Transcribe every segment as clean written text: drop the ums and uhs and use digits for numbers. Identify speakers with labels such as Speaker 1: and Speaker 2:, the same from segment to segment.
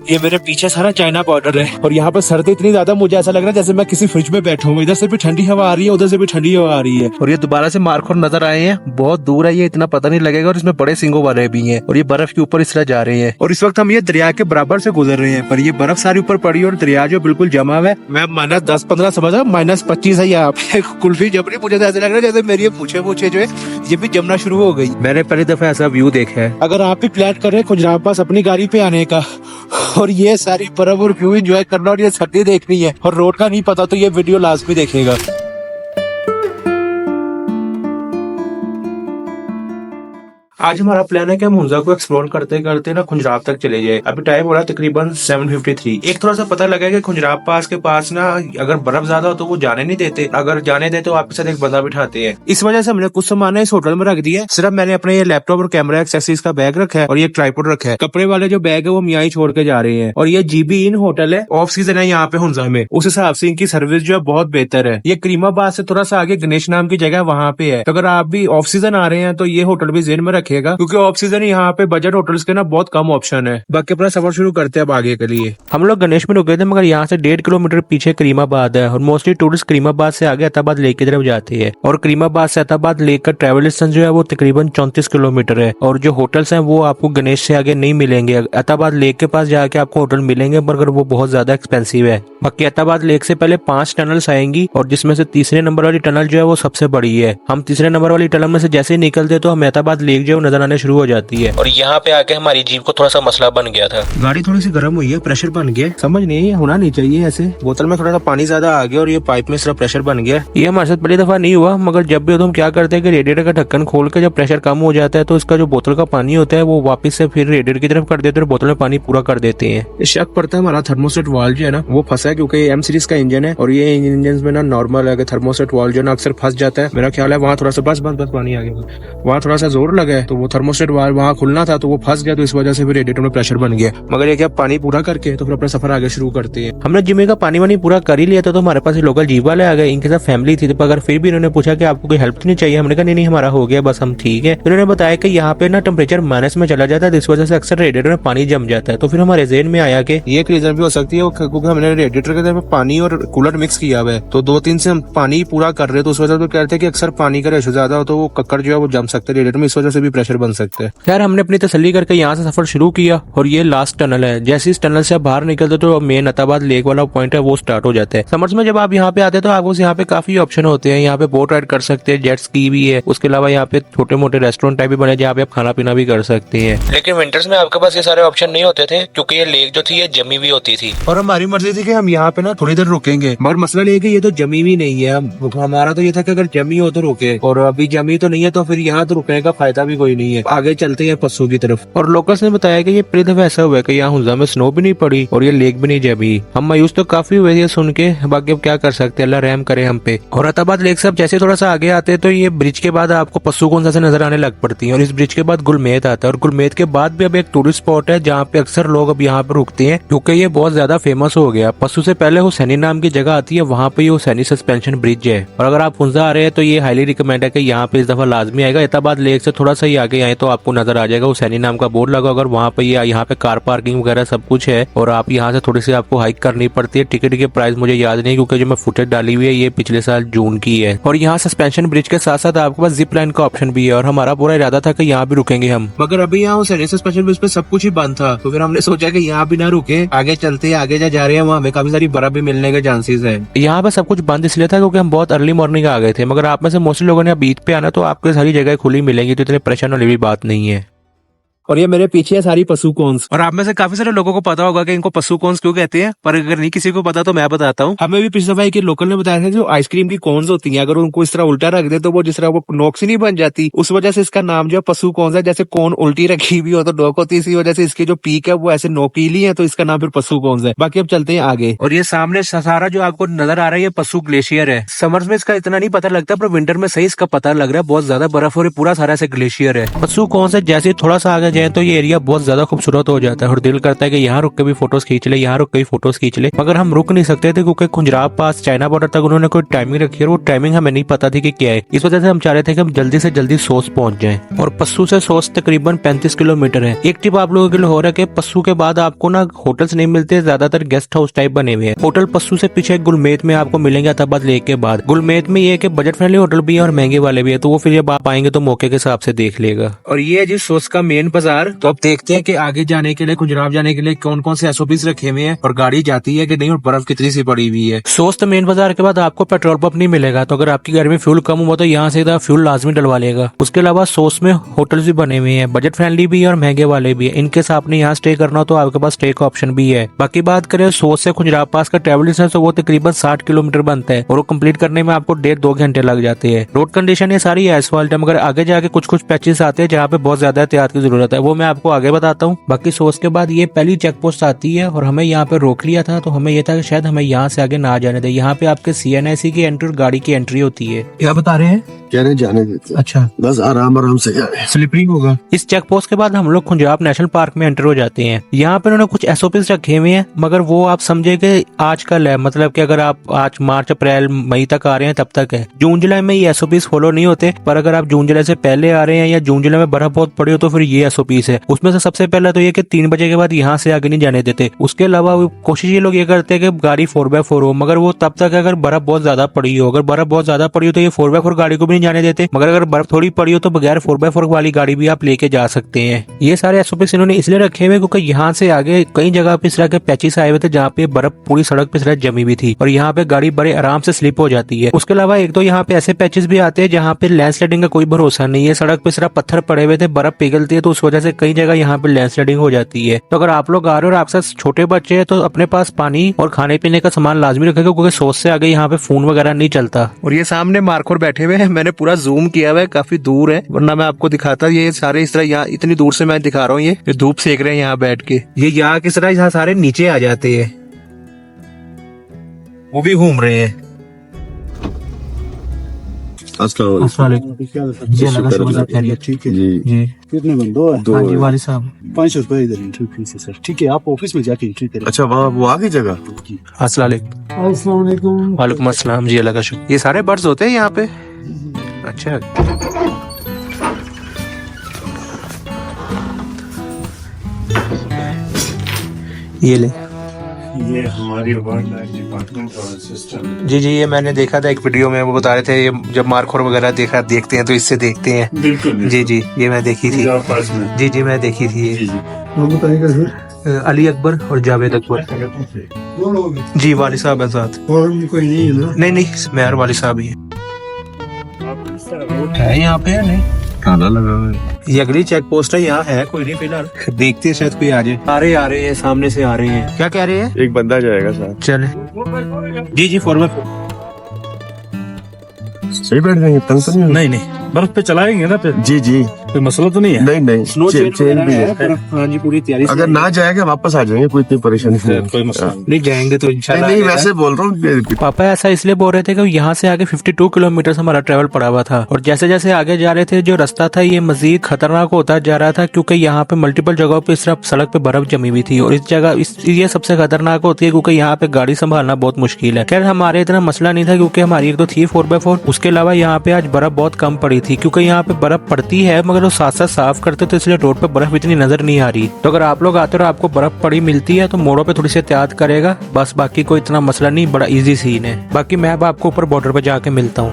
Speaker 1: ये मेरे पीछे सारा चाइना बॉर्डर है और यहाँ पर सर्दी इतनी ज्यादा मुझे ऐसा लग रहा है जैसे मैं किसी फ्रिज में बैठा हूँ। इधर से भी ठंडी हवा आ रही है, उधर से भी ठंडी हवा आ रही है। और ये दोबारा से मार्कोर नजर आए हैं, बहुत दूर है, ये इतना पता नहीं लगेगा। और इसमें बड़े सिंगों वाले भी हैं और ये बर्फ के ऊपर इस तरह जा रहे हैं। और इस वक्त हम ये दरिया के बराबर से गुजर रहे हैं, पर ये बर्फ सारी ऊपर पड़ी और दरिया जो बिल्कुल जमा हुआ है। मैं -10-15 समझा, -25 है यहाँ पे। कुल्फी जम रही, मुझे ऐसा लग रहा है जैसे मेरी पूछे जो है ये भी जमना शुरू हो गई। मैंने पहली दफा ऐसा व्यू देखा है। अगर आप भी प्लान कर रहे हैं खुजराम पास अपनी गाड़ी पे आने का और ये सारी बर्फ और व्यू एंजॉय करना और ये सर्दी देखनी है और रोड का नहीं पता, तो ये वीडियो लास्ट में देखेगा। आज हमारा प्लान है कि हम हुंजा को एक्सप्लोर करते करते ना खुंजराब तक चले जाए। अभी टाइम हो रहा है तकरीबन 7:53। एक थोड़ा सा पता लगा कि खुंजराब पास के पास ना अगर बर्फ ज्यादा हो तो वो जाने नहीं देते, अगर जाने देते तो आपके साथ एक बंदा बिठाते हैं। इस वजह से हमने कुछ सामान इस होटल में रख दिया। सिर्फ मैंने अपने ये लैपटॉप और कैमरा एक्सेसरीज का बैग रखा है और ये ट्राइपॉड रखा है। कपड़े वाले जो बैग है वो हम यहाँ ही छोड़ के जा रहे हैं। और ये जीबी इन होटल है, ऑफ सीजन है यहाँ पे हुंजा में, उस हिसाब से इनकी सर्विस जो है बहुत बेहतर है। ये करीमाबाद से थोड़ा सा आगे गणेश नाम की जगह वहाँ पे है, तो अगर आप भी ऑफ सीजन आ रहे हैं तो ये होटल भी जेहन में रखिएगा, क्योंकि ऑफ सीजन यहाँ पे बजट होटल्स के ना बहुत कम ऑप्शन है। बाकी अपना सफर शुरू करते हैं अब आगे के लिए। हम लोग गणेश में रुके थे, मगर यहाँ से 1.5 किलोमीटर पीछे करीमाबाद है और मोस्टली टूरिस्ट करीमाबाद से आगे अताबाद लेक की तरफ जाते हैं। और करीमाबाद से अताबाद लेक का ट्रेवल डिस्टेंस जो है वो तकरीबन 34 किलोमीटर है। और जो होटल्स हैं वो आपको गणेश से आगे नहीं मिलेंगे। अताबाद लेक के पास जाके आपको होटल मिलेंगे, मगर वो बहुत ज्यादा एक्सपेंसिव है। बाकी अताबाद लेक से पहले 5 टनल्स आएंगी और जिसमें से तीसरे नंबर वाली टनल जो है वो सबसे बड़ी है। हम तीसरे नंबर वाली टनल में से जैसे ही निकलते तो हमें अताबाद लेक जो नजर आने शुरू हो जाती है। और यहाँ पे आके हमारी जीप को थोड़ा सा मसला बन गया था, गाड़ी थोड़ी सी गर्म हुई है, प्रेशर बन गया। समझ नहीं होना नहीं चाहिए ऐसे। बोतल में थोड़ा सा पानी ज्यादा आ गया और ये पाइप में सिर्फ प्रेशर बन गया। ये हमारे साथ पहली दफा नहीं हुआ, मगर जब भी तो हम क्या करते हैं कि रेडिएटर का ढक्कन खोल के जब प्रेशर कम हो जाता है तो इसका जो बोतल का पानी होता है वो वापस से फिर रेडिएटर की तरफ कर देते हैं और बोतल में पानी पूरा कर देते हैं। शक पड़ता है हमारा थर्मोस्टेट वाल्व जो है ना वो फंसा है, क्योंकि एम सीरीज का इंजन है और ये इंजन में ना नॉर्मल है कि थर्मोस्टेट वाल्व जो ना अक्सर फंस जाता है। मेरा ख्याल है वहाँ थोड़ा सा बस पानी आ गया, वहाँ थोड़ा सा जोर लगा है तो वो थर्मोस्टेट वाल्व वहाँ खुलना था तो वो फंस गया, तो इस वजह से फिर रेडिएटर में प्रेशर बन गया। मगर ये क्या पानी पूरा करके तो फिर अपना सफर आगे शुरू करते हैं। हमने जिम्मे का पानी वानी पूरा कर ही लिया था, तो हमारे पास लोकल जीप वाले आ गए, इनके साथ फैमिली थी। तो अगर फिर भी इन्होंने पूछा कि आपको कोई हेल्प तो नहीं चाहिए, हमने कहा नहीं हमारा हो गया बस हम ठीक है। इन्होंने बताया कि यहाँ पे ना टेम्परेचर माइनस में चला जाता है, इस वजह से अक्सर रेडिएटर में पानी जम जाता है। तो फिर हमारे ज़हन में आया कि ये एक रीजन भी हो सकती है क्योंकि हमने रेडिएटर के अंदर पानी और कूलर मिक्स किया हुआ है, तो 2-3 से हम पानी पूरा कर रहे हैं, तो उस वजह से कहते हैं कि अक्सर पानी का रेशो ज्यादा हो तो वो कक्कर जो है वो जम सकते हैं रेडिएटर में, इस वजह से भी प्रेशर बन सकता है। खैर हमने अपनी तसल्ली करके यहाँ से सफर शुरू किया और ये लास्ट टनल है। जैसे इस टनल से आप बाहर निकलते तो मेन अताबाद लेक वाला पॉइंट है वो स्टार्ट हो जाता है। समर्स में जब आप यहाँ पे आते हैं तो आपको यहाँ पे काफी ऑप्शन होते हैं। यहाँ पे बोट राइड कर सकते हैं, जेट स्की भी है, उसके अलावा यहाँ पे छोटे मोटे रेस्टोरेंट टाइप भी बने जहाँ पे आप खाना पीना भी कर सकते हैं। लेकिन विंटर्स में आपके पास ये सारे ऑप्शन नहीं होते थे, क्योंकि ये लेक जो थी ये जमी हुई होती थी और हमारी मर्जी थी कि हम यहाँ पे ना थोड़ी देर रुकेंगे, मगर मसला ये कि ये तो जमी हुई नहीं है। हमारा तो ये था कि अगर जमी हो तो रुके, और अभी जमी तो नहीं है तो फिर यहाँ तो रुकने का फायदा भी कोई नहीं है। आगे चलते हैं पस्सू की तरफ। और लोकल्स ने बताया कि ये पहली दफा ऐसा हुआ है कि यहाँ हुंजा में स्नो भी नहीं पड़ी और ये लेक भी नहीं जमी। हम मायूस तो काफी हुए ये सुन के, बाकी अब क्या कर सकते हैं, अल्लाह रहम करे हम पे। और अताबाद लेक से अब जैसे थोड़ा सा आगे आते हैं तो ये ब्रिज के बाद आपको पस्सू कौन सा से नजर आने लग पड़ती है और इस ब्रिज के बाद गुलमेत आता है। और गुलमेत के बाद भी अब एक टूरिस्ट स्पॉट है जहाँ पे अक्सर लोग अब यहाँ पे रुकते हैं, क्योंकि ये बहुत ज्यादा फेमस हो गया। पस्सू से पहले हुसैनी नाम की जगह आती है, वहाँ पे हुसैनी सस्पेंशन ब्रिज है। और अगर आप हुंजा आ रहे हैं तो ये हाईली रिकमेंड है कि यहाँ पे इस दफा लाजमी आएगा। अताबाद लेक से थोड़ा सा ही आगे आए तो आपको नजर आ जाएगा हुसैनी नाम का बोर्ड लगा, अगर वहाँ पे यहाँ पे कार पार्किंग वगैरह सब कुछ है। और आप यहाँ से थोड़ी सी आपको हाइक करनी पड़ती है। टिकट के प्राइस मुझे याद नहीं, क्योंकि जो मैं फुटेज डाली हुई है ये पिछले साल जून की है। और यहाँ सस्पेंशन ब्रिज के साथ साथ आपके पास जिप लाइन का ऑप्शन भी है और हमारा पूरा इरादा था कि यहाँ भी रुकेंगे हम, मगर अभी यहाँ सस्पेंशन ब्रिज पे सब कुछ ही बंद था, तो फिर हमने सोचा कि यहाँ भी ना रुके, आगे चलते आगे जा रहे हैं, वहाँ हमें काफी सारी बर्फ भी मिलने के चांसेस है। यहाँ पे सब कुछ बंद इसलिए था क्योंकि हम बहुत अर्ली मॉर्निंग आ गए थे, मगर आप में से मोस्टली लोगों ने अब ईद पे आना तो आपको सारी जगह खुली मिलेंगी, तो इतने परेशान वाली भी बात नहीं है। और ये मेरे पीछे है सारी पशु कॉर्न्स, और आप में से काफी सारे लोगों को पता होगा कि इनको पशु कॉर्न्स क्यों कहते हैं, पर अगर नहीं किसी को पता तो मैं बताता हूँ। हमें भी पिछले दफा एक लोकल ने बताया था जो आइसक्रीम की कॉर्न्स होती हैं, अगर उनको इस तरह उल्टा रख दे तो वो जिस तरह वो नोक से नहीं बन जाती, उस वजह से इसका नाम जो है पशु कॉर्न्स है। जैसे कॉर्न उल्टी रखी हुई हो तो नोक होती है, इसी वजह से इसकी जो पीक है वो ऐसे नोकीली है, तो इसका नाम फिर पशु कॉर्न्स है। बाकी अब चलते हैं आगे। और ये सामने सारा जो आपको नजर आ रहा है ये पशु ग्लेशियर है। समर्स में इसका इतना नहीं पता लगता, पर विंटर में सही इसका पता लग रहा है, बहुत ज्यादा बर्फ और पूरा सारा ऐसे ग्लेशियर है। पशु कॉर्न्स है जैसे थोड़ा सा आगे जाए तो ये एरिया बहुत ज्यादा खूबसूरत हो जाता है और दिल करता है कि यहाँ रुक के भी फोटोज खींच ले, यहाँ रुक के भी फोटोज खींच ले, मगर हम रुक नहीं सकते थे क्योंकि खुंजराब पास चाइना बॉर्डर तक उन्होंने कोई टाइमिंग रखी है और वो टाइमिंग हमें नहीं पता थी कि क्या है। इस वजह से हम चाह रहे थे कि हम जल्दी से जल्दी सोस पहुंच जाएं। और पस्सू से सोस तकरीबन 35 किलोमीटर है। एक टिप आप लोगों के लिए हो रहा है कि पस्सू के बाद आपको ना होटल्स नहीं मिलते, ज्यादातर गेस्ट हाउस टाइप बने हुए हैं। होटल पस्सू से पीछे गुलमेत में आपको मिलेंगे अताबाद लेक के बाद। गुलमेत में ये है कि बजट फ्रेंडली होटल भी है और महंगे वाले भी है, तो वो फिर जब आप आएंगे तो मौके के हिसाब से देख लेगा। और ये है जी सोस का मेन बाजार। तो अब देखते हैं कि आगे जाने के लिए, खुंजराब जाने के लिए कौन कौन से एसओपीज रखे हुए हैं और गाड़ी जाती है कि नहीं और बर्फ कितनी सी पड़ी हुई है। सोस मेन बाजार के बाद आपको पेट्रोल पंप नहीं मिलेगा, तो अगर आपकी गाड़ी में फ्यूल कम हुआ तो यहाँ से फ्यूल लाजमी डलवा लेगा। उसके अलावा सोस में होटल्स भी बने हुए हैं, बजट फ्रेंडली भी है और महंगे वाले भी है। इनकेस आपने यहाँ स्टे करना हो तो आपके पास स्टे का ऑप्शन भी है। बाकी बात करें सोस से खुंजराब पास का ट्रेवल डिस्टेंस, तो वो तकरीबन 60 किलोमीटर बनता है और वो कंप्लीट करने में आपको 1.5-2 घंटे लग जाते हैं। रोड कंडीशन ये सारी एसफाल्ट है, मगर आगे जाके कुछ कुछ पैचेस आते हैं जहाँ पे बहुत ज्यादा एहतियात की जरूरत है, वो मैं आपको आगे बताता हूँ। बाकी सोस के बाद ये पहली चेक पोस्ट आती है और हमें यहाँ पे रोक लिया था, तो हमें ये था कि शायद हमें यहाँ से आगे ना जाने दे। यहाँ पे आपके CNIC की एंट्री और गाड़ी की एंट्री होती है। क्या बता रहे हैं?
Speaker 2: कह रहे जाने देते।
Speaker 1: अच्छा,
Speaker 2: बस आराम आराम से जाए,
Speaker 1: स्लिपरिंग होगा। इस चेक पोस्ट के बाद हम लोग खुंजराब नेशनल पार्क में एंटर हो जाते हैं। यहाँ पे उन्होंने कुछ SOPs रखे हुए हैं, मगर वो आप समझे कि आजकल है, मतलब कि अगर आप आज मार्च अप्रैल मई तक आ रहे हैं तब तक है। जून जुलाई में ये SOPs फॉलो नहीं होते, पर अगर आप जून जुलाई से पहले आ रहे हैं या जून जुलाई में बर्फ बहुत पड़ी हो तो फिर ये SOPs है। उसमें से सबसे पहला तो ये कि 3 बजे के बाद यहाँ से आगे नहीं जाने देते। उसके अलावा कोशिश ये लोग ये करते हैं कि गाड़ी 4x4 हो, मगर वो तब तक अगर बर्फ बहुत ज्यादा पड़ी हो। अगर बर्फ बहुत ज्यादा पड़ी हो तो ये 4x4 गाड़ी को भी नहीं जाने देते, मगर अगर बर्फ थोड़ी पड़ी हो तो बगैर 4x4 वाली गाड़ी भी आप लेके जा सकते हैं। ये सारे SOPs इन्होंने इसलिए रखे हुए क्योंकि यहाँ से आगे कई जगह पे इस तरह के पैचेस आए हुए थे जहाँ पे बर्फ पूरी सड़क पे इस तरह जमी हुई थी और यहाँ पे गाड़ी बड़े आराम से स्लिप हो जाती है। उसके अलावा एक तो यहाँ पे ऐसे पैचेस भी आते हैं जहाँ पे लैंडस्लाइडिंग का कोई भरोसा नहीं है। सड़क पे सिर्फ पत्थर पड़े हुए थे, बर्फ पिघलती है, तो उस वजह से कई जगह यहाँ पे लैंडस्लाइडिंग हो जाती है। तो अगर आप लोग आ रहे हो और आपके साथ छोटे बच्चे हैं तो अपने पास पानी और खाने पीने का सामान लाजमी रखेगा, क्योंकि सोच से आगे यहाँ पे फोन वगैरह नहीं चलता। और ये सामने मार्कोर बैठे हुए हैं, मैंने पूरा जूम किया हुआ है, काफी दूर है, वरना मैं आपको दिखाता। ये सारे इस तरह यहाँ इतनी दूर से मैं दिखा रहा हूँ, ये धूप सेक रहे हैं यहाँ बैठ के। ये यहाँ किस तरह यहाँ सारे नीचे आ जाते हैं, वो भी घूम रहे हैं।
Speaker 2: ठीक है जी। कितने बंदे हो?
Speaker 1: हाँ जी वाली साहब,
Speaker 2: 500 रुपए इधर एंट्री फीस है सर। ठीक है, आप ऑफिस में जाके एंट्री करें। अच्छा, वहाँ वो आगे जगह।
Speaker 1: अस्सलाम वालेकुम। वालेकुम अस्सलाम जी, अल्लाह का शुक्र। ये सारे बर्ड्स होते हैं यहाँ पे? अच्छा, ये ले,
Speaker 2: ये हमारी वाइल्ड लाइफ डिपार्टमेंट का सिस्टम।
Speaker 1: जी, ये मैंने देखा था एक वीडियो में, वो बता रहे थे ये जब मार्कोर वगैरह देखते हैं तो इससे देखते हैं।
Speaker 2: बिल्कुल
Speaker 1: जी, ये मैं देखी थी। जी, मैं देखी थी ये। अली अकबर और जावेद अकबर। जी, वाली साहब है साथ।
Speaker 2: कोई नहीं है ना?
Speaker 1: नहीं, मेहर वाली साहब ही है यहाँ पे, है नहीं?
Speaker 2: ताला लगा हुआ है।
Speaker 1: ये अगली चेक पोस्ट है, यहाँ है कोई नहीं फिलहाल, देखते हैं शायद कोई आ जाए। आ रहे हैं, सामने से आ रहे हैं। क्या कह रहे हैं?
Speaker 2: एक बंदा जाएगा सर।
Speaker 1: चले जी, फॉरवर्ड।
Speaker 2: सही बैठ जाएंगे, तंग तो
Speaker 3: नहीं, बर्फ पे चलाएंगे ना फिर।
Speaker 2: जी,
Speaker 3: कोई मसला तो नहीं है?
Speaker 2: नहीं,
Speaker 1: स्नो
Speaker 2: चेन भी है।
Speaker 1: हाँ जी, पूरी तैयारी।
Speaker 2: अगर ना जाएगा वापस आ जाएंगे, कोई इतनी परेशानी नहीं।
Speaker 3: कोई मसला
Speaker 1: नहीं, जाएंगे तो इंशाल्लाह।
Speaker 2: नहीं, वैसे बोल रहा हूँ।
Speaker 1: पापा ऐसा इसलिए बोल रहे थे कि यहाँ से आगे 52 किलोमीटर हमारा ट्रेवल पड़ा हुआ था और जैसे जैसे आगे जा रहे थे जो रास्ता था ये मजीद खतरनाक होता जा रहा था, क्योंकि यहाँ पे मल्टीपल जगहों पे इस तरफ सड़क पे बर्फ जमी हुई थी और इस जगह ये सबसे खतरनाक होती है क्योंकि यहाँ पे गाड़ी संभालना बहुत मुश्किल है। खैर हमारे इतना मसला नहीं था क्योंकि हमारी एक तो थी 4x4, उसके अलावा यहाँ पे आज बर्फ बहुत कम पड़ी थी, क्योंकि यहाँ पे बर्फ पड़ती है मगर वो साथ साथ साफ करते तो इसलिए रोड पे बर्फ इतनी नजर नहीं आ रही। तो अगर आप लोग आते हो और आपको बर्फ पड़ी मिलती है तो मोड़ों पे थोड़ी सी एहतियात करेगा, बस बाकी कोई इतना मसला नहीं, बड़ा इजी सीन है। बाकी मैं अब आपको ऊपर बॉर्डर पे जाके मिलता हूँ।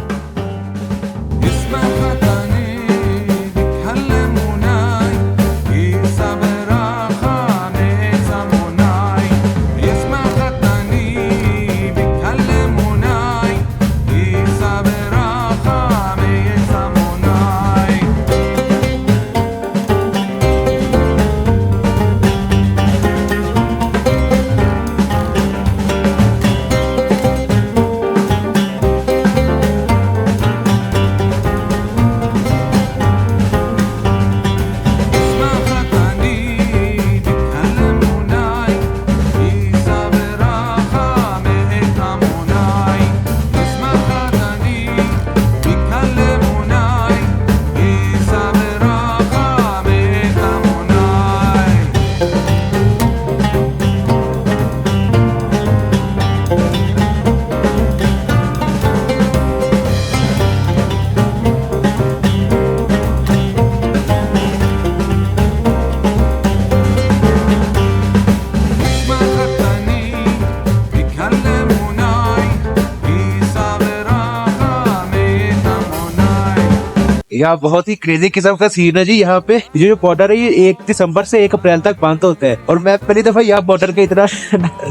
Speaker 4: यहाँ बहुत ही क्रेजी किस्म का सीन है जी। यहाँ पे ये जो बॉर्डर है ये 1 दिसंबर से 1 अप्रैल तक बंद होता है और मैं पहली दफा यहाँ बॉर्डर के इतना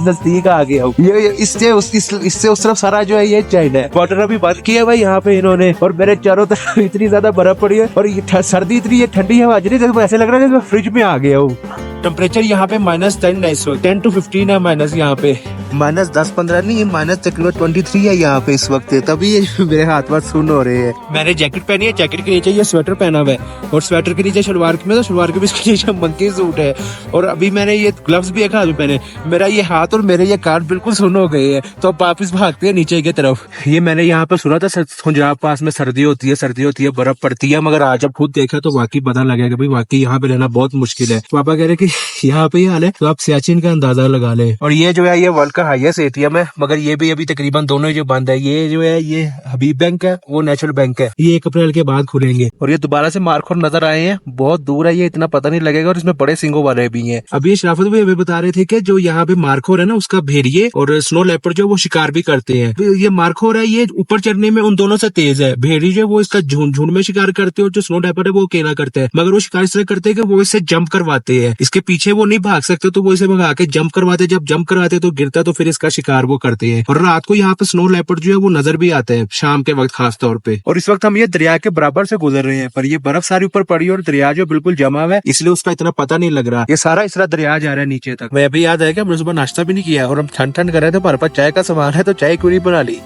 Speaker 4: नजदीक आ गया हूँ। ये इससे उस तरफ सारा जो है ये चाइना है। बॉर्डर अभी बंद किया भाई यहाँ पे इन्होंने, और मेरे चारों तरफ इतनी ज्यादा बर्फ पड़ी है और ये सर्दी इतनी, ये ठंडी हवा जी नहीं, ऐसे लग रहा है मैं फ्रिज में आ गया हूँ। टेम्परेचर यहाँ पे -10 है इस वक्त, 10 to 15 है माइनस, यहाँ पे -10-15 नहीं, माइनस तकरीबन 23 है यहाँ पे इस वक्त, तभी ये मेरे हाथ वाथ सुन हो रहे हैं। मैंने जैकेट पहनी है, जैकेट के नीचे ये स्वेटर पहना हुआ है और स्वेटर के नीचे शलवार में, तो शलवार के नीचे मंकी सूट है और अभी मैंने ये ग्लव्स भी एक हाथ में पहने। मेरा ये हाथ और मेरे ये कान बिल्कुल सुन हो गए हैं, तो अब वापिस भागते हैं नीचे की तरफ। ये मैंने यहाँ पे सुना था खुंजराब पास में सर्दी होती है, बर्फ पड़ती है, मगर आज जब खुद देखा तो वाकई पता लगा कि भाई वाकई यहाँ पे रहना बहुत मुश्किल है। पापा कह रहे कि यहाँ पे ही हाल है तो आप सियाचिन का अंदाजा लगा ले। और ये जो है ये वर्ल्ड का हाईएस्ट एटीएम है, मगर ये भी अभी तकरीबन दोनों जो बंद है। ये जो है ये हबीब बैंक है, वो नेशनल बैंक है, ये 1 अप्रैल के बाद खुलेंगे। और ये दोबारा से मार्कोर नजर आए हैं, बहुत दूर है, ये इतना पता नहीं लगेगा, और इसमें बड़े सिंगों वाले भी हैं। अभी शराफत भाई हमें बता रहे थे कि जो यहाँ पे मार्कोर है ना, उसका भेड़िए और स्नो लेपर्ड जो वो शिकार भी करते हैं। ये मार्कोर है ये ऊपर चढ़ने में उन दोनों से तेज है। भेड़ी जो वो इसका झुंड में शिकार करते हैं और जो स्नो लेपर्ड है वो अकेला करते हैं, मगर वो शिकार इस तरह करते हैं कि वो इससे जंप करवाते हैं, इसके पीछे वो नहीं भाग सकते तो वो इसे भगा के जंप करवाते, जब जंप करवाते तो गिरता तो फिर इसका शिकार वो करते हैं। और रात को यहाँ पे स्नो लेपर्ड जो है वो नजर भी आते हैं शाम के वक्त खास तौर पे। और इस वक्त हम ये दरिया के बराबर से गुजर रहे हैं, पर ये बर्फ सारी ऊपर पड़ी और दरिया जो बिल्कुल जमा हुआ है, इसलिए उसका इतना पता नहीं लग रहा। ये सारा इस तरह दरिया जा रहा है नीचे तक। मैं अभी याद है कि हमने सुबह नाश्ता भी नहीं किया और हम ठंड ठंड कर रहे थे, पर चाय का सामान है तो चाय क्यों नहीं बना ली।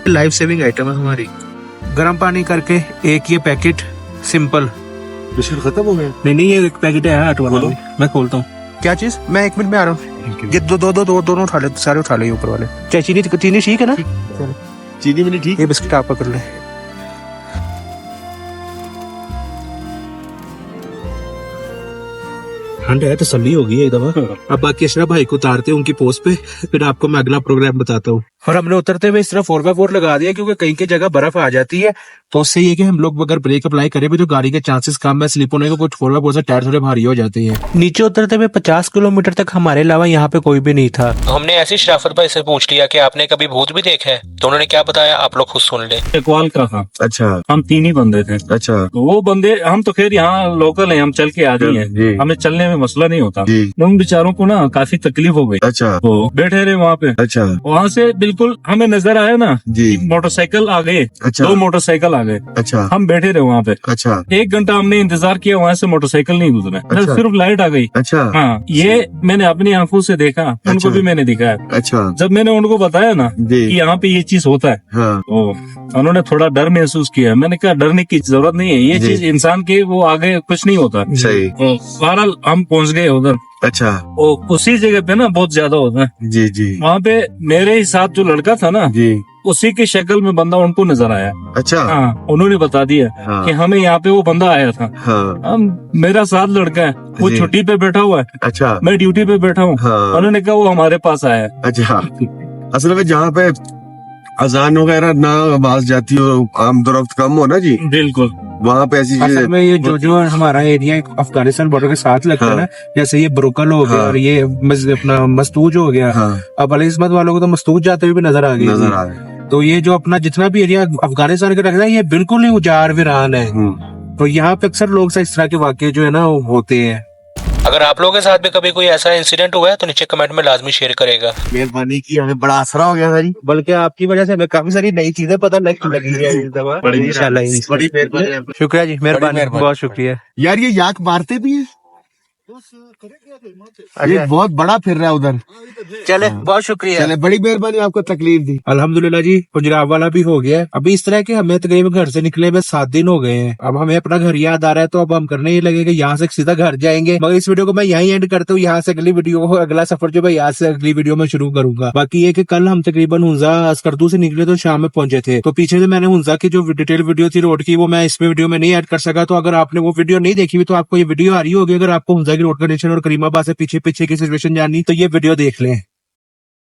Speaker 4: लाइफ सेविंग आइटम है हमारी। गर्म पानी करके एक ये पैकेट सिंपल।
Speaker 2: बिस्किट खत्म हो गया?
Speaker 4: नहीं ये एक पैकेट है आठ वाला, मैं खोलता हूँ। क्या चीज? मैं 1 मिनट में आ रहा हूँ। ये दोनों उठा ले, सारे उठा ले ऊपर वाले। चाहे चीनी ठीक है ना?
Speaker 2: चीनी भी नहीं ठीक।
Speaker 4: ये बिस्किट आप पकड़ ले। ठंड है, तसल्ली होगी एक दफा। अब बाकी अशरफ भाई को उतारते हैं उनकी पोस्ट पे, फिर आपको मैं अगला प्रोग्राम बताता हूँ। और हमने उतरते हुए इस तरह 4x4 लगा दिया, क्योंकि कहीं की जगह बर्फ आ जाती है, तो उससे ये कि हम लोग अगर ब्रेक अप्लाई करें भी तो गाड़ी के चांसेस कम है स्लिप होने को। कुछ 4x4 से टायर थोड़े भारी हो जाते हैं। नीचे उतरते हुए 50 किलोमीटर तक हमारे अलावा यहाँ पे कोई भी नहीं था।
Speaker 1: तो हमने ऐसी शराफत भाई से पूछ लिया कि आपने कभी भूत भी देखा है, तो उन्होंने क्या बताया आप लोग खुद सुन ले।
Speaker 3: इकबाल का था।
Speaker 2: अच्छा।
Speaker 3: हम 3 ही बंदे थे।
Speaker 2: अच्छा।
Speaker 3: वो बंदे, हम तो खैर यहाँ लोकल हैं, हम चल के आ गए हैं, हमें चलने में मसला नहीं होता। उन बेचारों को ना काफी तकलीफ हो गई।
Speaker 2: अच्छा।
Speaker 3: वो बैठे रहे वहाँ पे।
Speaker 2: अच्छा।
Speaker 3: वहाँ से बिल्कुल हमें नजर आया ना
Speaker 2: जी,
Speaker 3: मोटरसाइकिल आ गए।
Speaker 2: अच्छा।
Speaker 3: 2 मोटरसाइकिल आ गए।
Speaker 2: अच्छा।
Speaker 3: हम बैठे रहे वहाँ पे।
Speaker 2: अच्छा।
Speaker 3: 1 घंटा हमने इंतजार किया, वहाँ से मोटरसाइकिल नहीं गुजरा।
Speaker 2: अच्छा।
Speaker 3: सिर्फ लाइट आ गई।
Speaker 2: अच्छा।
Speaker 3: हाँ, ये मैंने अपनी आंखों से देखा, उनको
Speaker 2: अच्छा।
Speaker 3: भी मैंने दिखाया।
Speaker 2: अच्छा।
Speaker 3: जब मैंने उनको बताया ना
Speaker 2: जी,
Speaker 3: कि यहाँ पे ये चीज होता है,
Speaker 2: हाँ,
Speaker 3: तो उन्होंने थोड़ा डर महसूस किया। मैंने कहा डरने की जरूरत नहीं है, ये
Speaker 2: जी।
Speaker 3: चीज इंसान के वो आगे कुछ नहीं होता।
Speaker 2: सही।
Speaker 3: तो बहरहाल हम पहुंच गए उधर।
Speaker 2: अच्छा।
Speaker 3: वो उसी जगह पे ना बहुत ज्यादा होता है।
Speaker 2: जी जी
Speaker 3: वहाँ पे मेरे ही साथ जो लड़का था ना,
Speaker 2: जी।
Speaker 3: उसी की शक्ल में बंदा उनको नजर आया।
Speaker 2: अच्छा।
Speaker 3: हाँ, उन्होंने बता दिया
Speaker 2: हाँ,
Speaker 3: कि हमें यहाँ पे वो बंदा आया था।
Speaker 2: हाँ।
Speaker 3: हम, मेरा साथ लड़का है, वो
Speaker 2: जी।
Speaker 3: छुट्टी पे बैठा हुआ है,
Speaker 2: अच्छा।
Speaker 3: मैं ड्यूटी पे बैठा हूँ।
Speaker 2: हाँ।
Speaker 3: उन्होंने कहा वो हमारे पास आया है।
Speaker 2: अच्छा। असल में जहाँ पे अजान वगैरह ना आवाज जाती हो, आम दरख्त कम हो ना जी,
Speaker 3: बिल्कुल
Speaker 2: वहाँ पे ऐसी
Speaker 4: असल
Speaker 2: चीजें।
Speaker 4: में ये जो हमारा एरिया अफगानिस्तान बॉर्डर के साथ लगता है
Speaker 2: हाँ।
Speaker 4: ना, जैसे ये ब्रोकल हो गया
Speaker 2: हाँ।
Speaker 4: और ये अपना मस्तूज हो गया।
Speaker 2: हाँ,
Speaker 4: अब अलीस्मत वालों को तो मस्तूज जाते हुए भी नजर आ गई।
Speaker 2: नजर आ रहे।
Speaker 4: तो ये जो अपना जितना भी एरिया अफगानिस्तान के रखता है, ये बिल्कुल ही उजाड़ वीरान है। तो यहाँ पे अक्सर लोग से इस तरह के वाकये जो है ना वो होते हैं।
Speaker 1: अगर आप लोगों के साथ भी कभी कोई ऐसा इंसिडेंट हुआ है तो नीचे कमेंट में लाजमी शेयर करेगा।
Speaker 2: मेहरबानी की, हमें बड़ा असरा हो गया था जी।
Speaker 4: बल्कि आपकी वजह से हमें काफी सारी नई चीजें पता लगी है इस दफा। इंशाल्लाह।
Speaker 2: बड़ी मेहरबानी।
Speaker 4: शुक्रिया जी, मेहरबानी, बहुत शुक्रिया।
Speaker 2: यार ये याक मारते भी है, ये बहुत बड़ा फिर रहा है उधर।
Speaker 4: चले, बहुत शुक्रिया।
Speaker 2: चले, बड़ी मेहरबानी, आपको तकलीफ दी।
Speaker 4: अल्हम्दुलिल्लाह जी, पंजाब वाला भी हो गया। अभी इस तरह के हमें तकरीबन घर से निकले में 7 दिन हो गए हैं। अब हमें अपना घर याद आ रहा है, तो अब हम करने ही लगे कि यहाँ से सीधा घर जाएंगे। मगर इस वीडियो को मैं यहीं एंड करता हूँ। यहाँ से अगली वीडियो, अगला सफर जो मैं यहाँ से अगली वीडियो में शुरू करूंगा। बाकी ये कि कल हम तकरीबन हुंजा अस्करदू से निकले तो शाम में पहुंचे थे। तो पीछे से मैंने हुंजा की जो डिटेल वीडियो थी रोड की, वो मैं इसमें वीडियो में नहीं ऐड कर सका। तो अगर आपने वो वीडियो नहीं देखी हुई तो आपको ये वीडियो आ रही होगी। अगर आपको हुंजा की रोड कंडीशन और करीमाबाद से पीछे की सिचुएशन जाननी तो ये वीडियो देख लें।